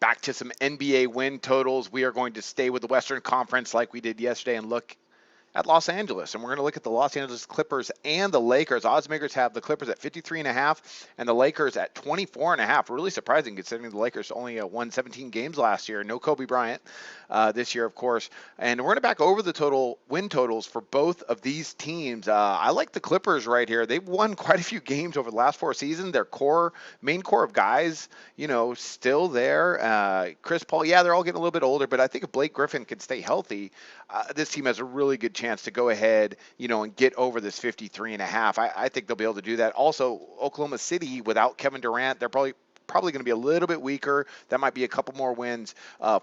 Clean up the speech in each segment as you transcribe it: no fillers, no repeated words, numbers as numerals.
back to some NBA win totals. We are going to stay with the Western Conference like we did yesterday and look at Los Angeles. And we're going to look at the Los Angeles Clippers and the Lakers. Odds makers have the Clippers at 53.5 and the Lakers at 24.5. Really surprising considering the Lakers only won 17 games last year. No Kobe Bryant this year, of course. And we're going to back over the win totals for both of these teams. I like the Clippers right here. They've won quite a few games over the last 4 seasons. Their main core of guys, still there. Chris Paul, yeah, they're all getting a little bit older, but I think if Blake Griffin can stay healthy, this team has a really good chance to go ahead, and get over this 53.5. I think they'll be able to do that. Also, Oklahoma City without Kevin Durant, they're probably going to be a little bit weaker. That might be a couple more wins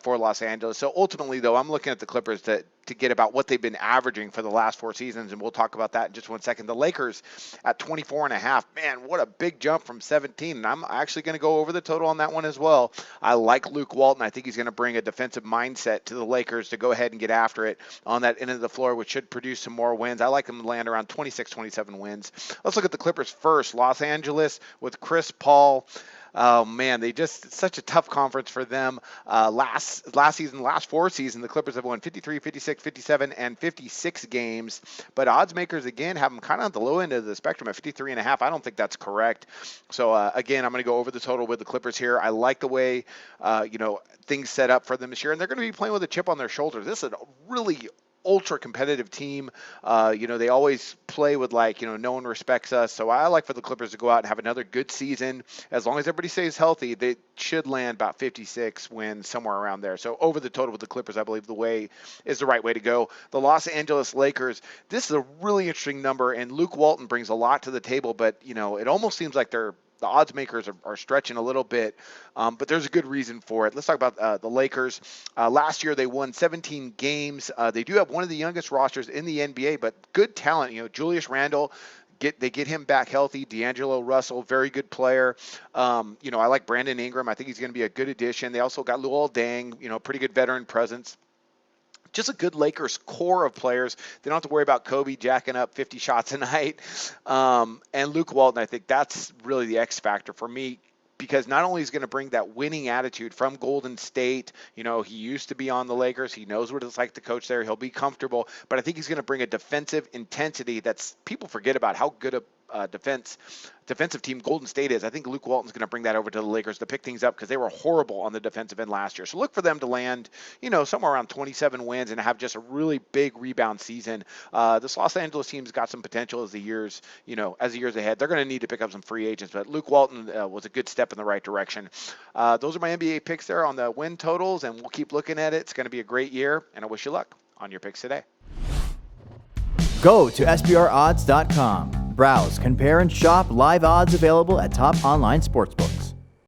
for Los Angeles. So ultimately, though, I'm looking at the Clippers to get about what they've been averaging for the last 4 seasons, and we'll talk about that in just 1 second. The Lakers at 24.5. Man, what a big jump from 17. And I'm actually going to go over the total on that one as well. I like Luke Walton. I think he's going to bring a defensive mindset to the Lakers to go ahead and get after it on that end of the floor, which should produce some more wins. I like them to land around 26, 27 wins. Let's look at the Clippers first. Los Angeles with Chris Paul. Oh man, it's such a tough conference for them. Last 4 seasons, the Clippers have won 53, 56, 57, and 56 games. But odds makers again have them kind of at the low end of the spectrum at 53.5. I don't think that's correct. So again, I'm going to go over the total with the Clippers here. I like the way things set up for them this year, and they're going to be playing with a chip on their shoulders. This is a really ultra competitive team. They always play with no one respects us. So I like for the Clippers to go out and have another good season. As long as everybody stays healthy, they should land about 56 wins, somewhere around there. So over the total with the Clippers, I believe is the right way to go. The Los Angeles Lakers, this is a really interesting number, and Luke Walton brings a lot to the table, but it almost seems like the odds makers are stretching a little bit, but there's a good reason for it. Let's talk about the Lakers. Last year, they won 17 games. They do have one of the youngest rosters in the NBA, but good talent. Julius Randle, they get him back healthy. D'Angelo Russell, very good player. I like Brandon Ingram. I think he's going to be a good addition. They also got Luol Deng, pretty good veteran presence. Just a good Lakers core of players. They don't have to worry about Kobe jacking up 50 shots a night. And Luke Walton, I think that's really the X factor for me, because not only is he going to bring that winning attitude from Golden State, he used to be on the Lakers. He knows what it's like to coach there. He'll be comfortable. But I think he's going to bring a defensive intensity that's people forget about how good a defensive team Golden State is. I think Luke Walton's going to bring that over to the Lakers to pick things up, because they were horrible on the defensive end last year. So look for them to land, somewhere around 27 wins and have just a really big rebound season. This Los Angeles team's got some potential as the years ahead. They're going to need to pick up some free agents, but Luke Walton was a good step in the right direction. Those are my NBA picks there on the win totals, and we'll keep looking at it. It's going to be a great year, and I wish you luck on your picks today. Go to SBRodds.com. Browse, compare, and shop live odds available at top online sportsbooks.